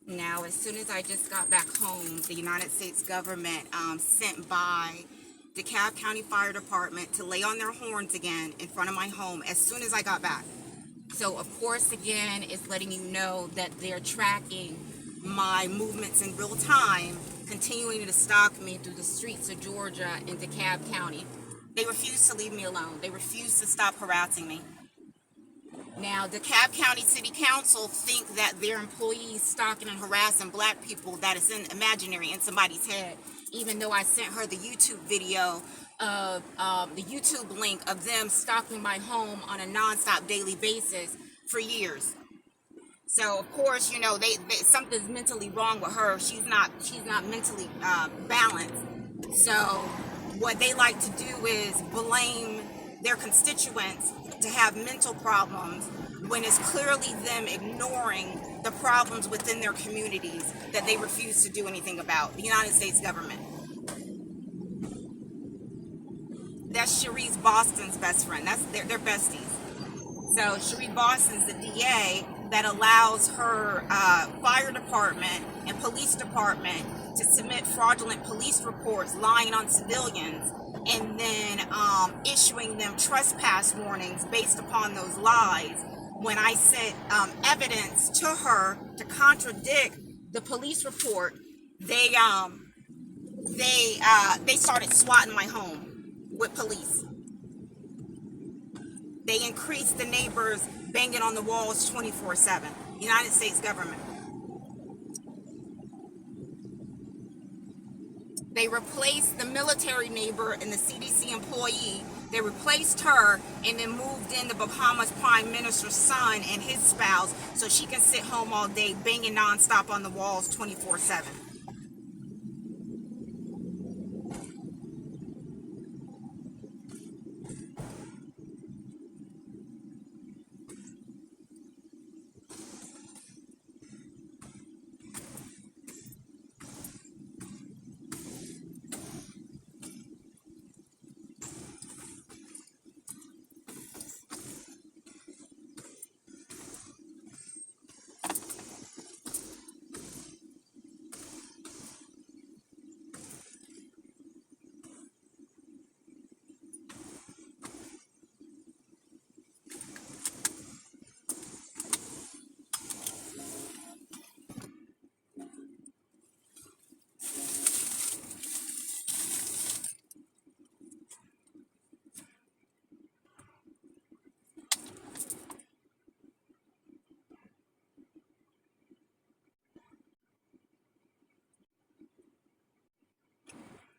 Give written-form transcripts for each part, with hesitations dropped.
Now, as soon as I just got back home, the United States government sent by DeKalb County Fire Department to lay on their horns again in front of my home as soon as I got back. So, of course, again, it's letting you know that they're tracking my movements in real time, continuing to stalk me through the streets of Georgia and DeKalb County. They refuse to leave me alone. They refuse to stop harassing me. Now, DeKalb County City Council think that their employees stalking and harassing black people, that is imaginary in somebody's head, even though I sent her the YouTube video of the YouTube link of them stalking my home on a nonstop daily basis for years. So of course, you know, they something's mentally wrong with her. She's not mentally balanced. So what they like to do is blame their constituents to have mental problems when it's clearly them ignoring the problems within their communities that they refuse to do anything about. The United States government. That's Cherise Boston's best friend. That's they're besties. So Cherise Boston's the DA that allows her fire department and police department to submit fraudulent police reports lying on civilians, and then issuing them trespass warnings based upon those lies. When I sent evidence to her to contradict the police report, they started swatting my home with police. They increased the neighbors banging on the walls 24/7. United States government. They replaced the military neighbor and the CDC employee. They replaced her and then moved in the Bahamas Prime Minister's son and his spouse so she can sit home all day banging nonstop on the walls 24/7.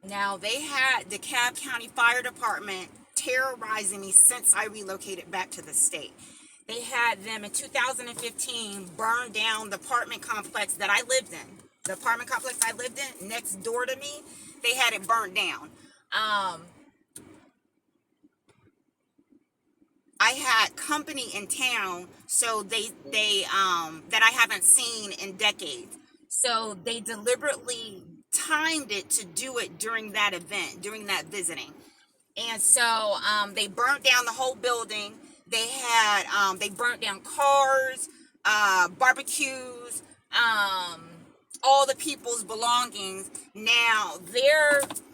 Now, they had the DeKalb County Fire Department terrorizing me since I relocated back to the state. They had them in 2015 burn down the apartment complex that I lived in. The apartment complex I lived in next door to me, they had it burned down. I had company in town, so they that I haven't seen in decades. So they deliberately timed it to do it during that event, during that visiting. And so they burnt down the whole building. They burnt down cars, barbecues, all the people's belongings. Now,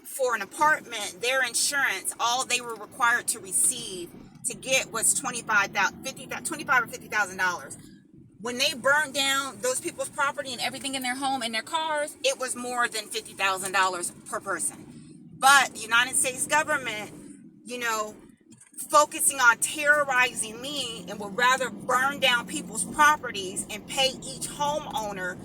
for an apartment, their insurance, all they were required to receive to get was $25,000 or $50,000. When they burned down those people's property and everything in their home and their cars, it was more than $50,000 per person. But the United States government, you know, focusing on terrorizing me and would rather burn down people's properties and pay each homeowner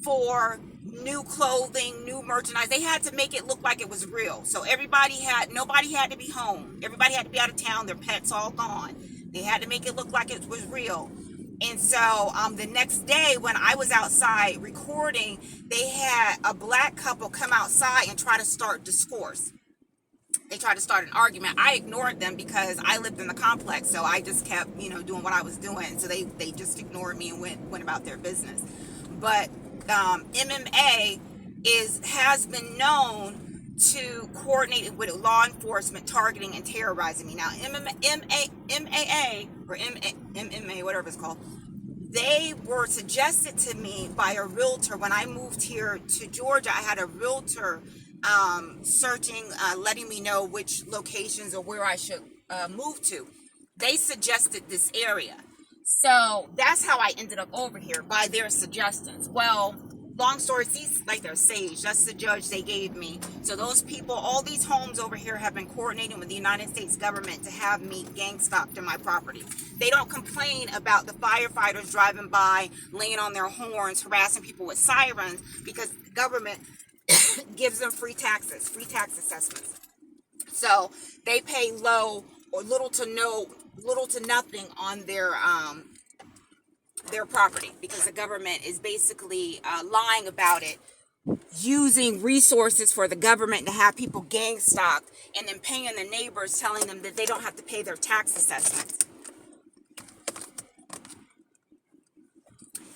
for new clothing, new merchandise. They had to make it look like it was real. So nobody had to be home. Everybody had to be out of town. Their pets all gone. They had to make it look like it was real. And so the next day when I was outside recording, they had a black couple come outside and try to start discourse. They tried to start an argument. I ignored them because I lived in the complex, so I just kept, doing what I was doing. So they just ignored me and went about their business. But MMA has been known to coordinate with law enforcement targeting and terrorizing me. Now, MMA, whatever it's called, they were suggested to me by a realtor. When I moved here to Georgia, I had a realtor searching, letting me know which locations or where I should move to. They suggested this area. So that's how I ended up over here, by their suggestions. Well, long story, they're sage. That's the judge they gave me. So those people, all these homes over here have been coordinating with the United States government to have me gang stalked in my property. They don't complain about the firefighters driving by, laying on their horns, harassing people with sirens, because the government gives them free tax assessments. So they pay low or little to nothing on their property, because the government is basically lying about it, using resources for the government to have people gang stalked, and then paying the neighbors, telling them that they don't have to pay their tax assessments.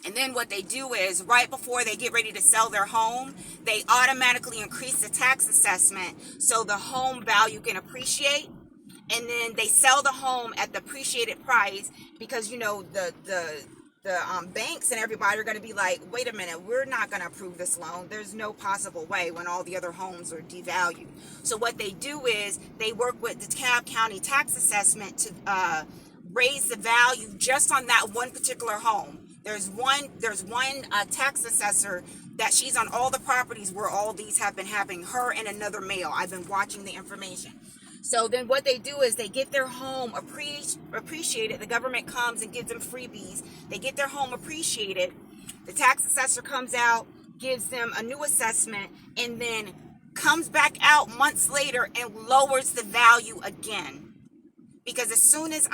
And then what they do is, right before they get ready to sell their home, they automatically increase the tax assessment so the home value can appreciate. And then they sell the home at the appreciated price, because the banks and everybody are going to be like, wait a minute, we're not going to approve this loan. There's no possible way, when all the other homes are devalued. So what they do is they work with the DeKalb County tax assessment to raise the value just on that one particular home. There's one tax assessor that she's on all the properties where all these have been happening, her and another male. I've been watching the information. So then what they do is they get their home appreciated. The government comes and gives them freebies. They get their home appreciated. The tax assessor comes out, gives them a new assessment, and then comes back out months later and lowers the value again. Because as soon as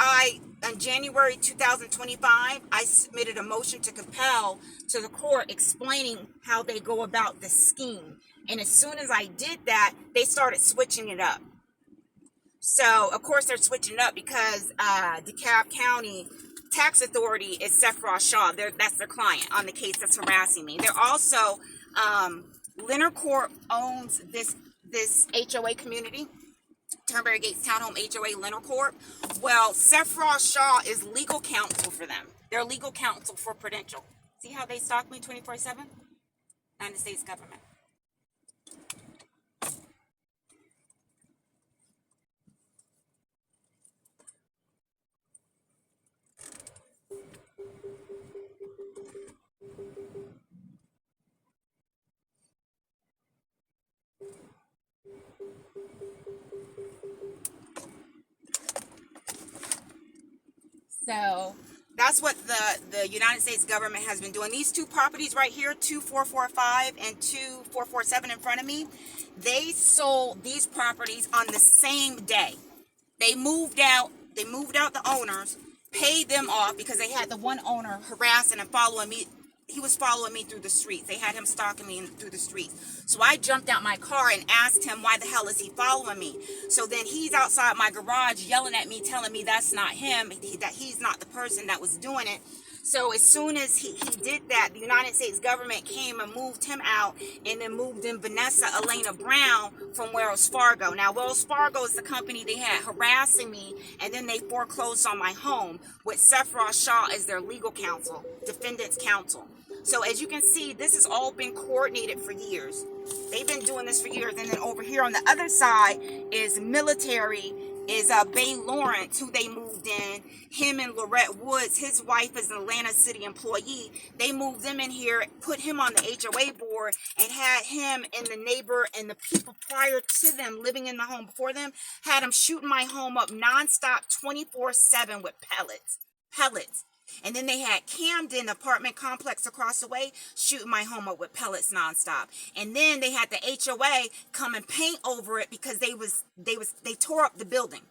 in January 2025, I submitted a motion to compel to the court explaining how they go about the scheme. And as soon as I did that, they started switching it up. So, of course, they're switching it up because DeKalb County Tax Authority is Sephiroth Shaw. That's their client on the case that's harassing me. They're also, Leonard Corp owns this HOA community, Turnberry Gates Townhome HOA Leonard Corp. Well, Sephiroth Shaw is legal counsel for them. They're legal counsel for Prudential. See how they stalk me 24/7? United States government. So that's what the United States government has been doing. These two properties right here, 2445 and 2447 in front of me, they sold these properties on the same day. They moved out the owners, paid them off because they had the one owner harassing and following me. He was following me through the streets. They had him stalking me through the streets. So I jumped out my car and asked him, why the hell is he following me? So then he's outside my garage yelling at me, telling me that's not him, that he's not the person that was doing it. So as soon as he did that, the United States government came and moved him out, and then moved in Vanessa Elena Brown from Wells Fargo. Now, Wells Fargo is the company they had harassing me, and then they foreclosed on my home with Sephiroth Shaw as their legal counsel, defendant's counsel. So as you can see, this has all been coordinated for years. They've been doing this for years. And then over here on the other side is military is Bay Lawrence, who they moved in. Him and Lorette Woods, his wife is an Atlanta City employee. They moved them in here, put him on the HOA board, and had him and the neighbor and the people prior to them living in the home before them, had him shooting my home up nonstop 24/7 with pellets. And then they had Camden apartment complex across the way shooting my home up with pellets nonstop. And then they had the HOA come and paint over it because they tore up the building.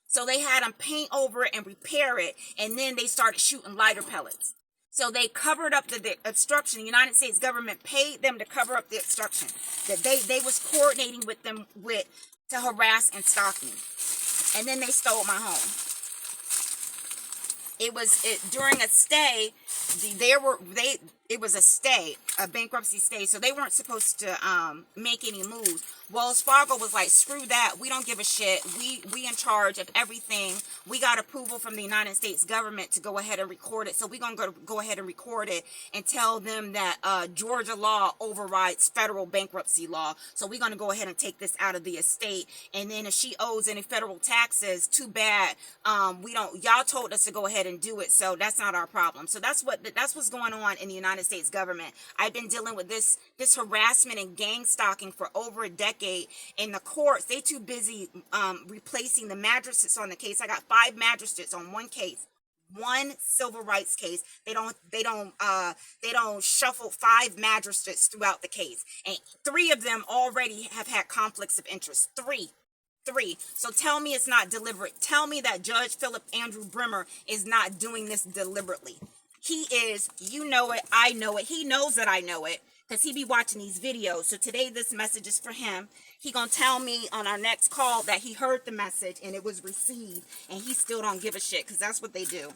So they had them paint over it and repair it, and then they started shooting lighter pellets. So they covered up the obstruction. The United States government paid them to cover up the obstruction. That they was coordinating with them to harass and stalk me. And then they stole my home. During a stay, it was a stay, a bankruptcy stay, so they weren't supposed to make any moves. Wells Fargo was like, screw that, we don't give a shit, we in charge of everything. We got approval from the United States government to go ahead and record it, so we're gonna go ahead and record it and tell them that Georgia law overrides federal bankruptcy law, so we're gonna go ahead and take this out of the estate. And then if she owes any federal taxes, too bad, y'all told us to go ahead and do it, so that's not our problem. So that's what's going on in the United States government. I've been dealing with this harassment and gang stalking for over a decade. In the courts, they too busy replacing the magistrates on the case. I got 5 magistrates on one case, one civil rights case. They don't shuffle 5 magistrates throughout the case, and 3 of them already have had conflicts of interest. Three. So tell me it's not deliberate. Tell me that Judge Philip Andrew Brimmer is not doing this deliberately. He is. You know it. I know it. He knows that I know it, because he be watching these videos. So today this message is for him. He gonna tell me on our next call that he heard the message and it was received, and he still don't give a shit, because that's what they do.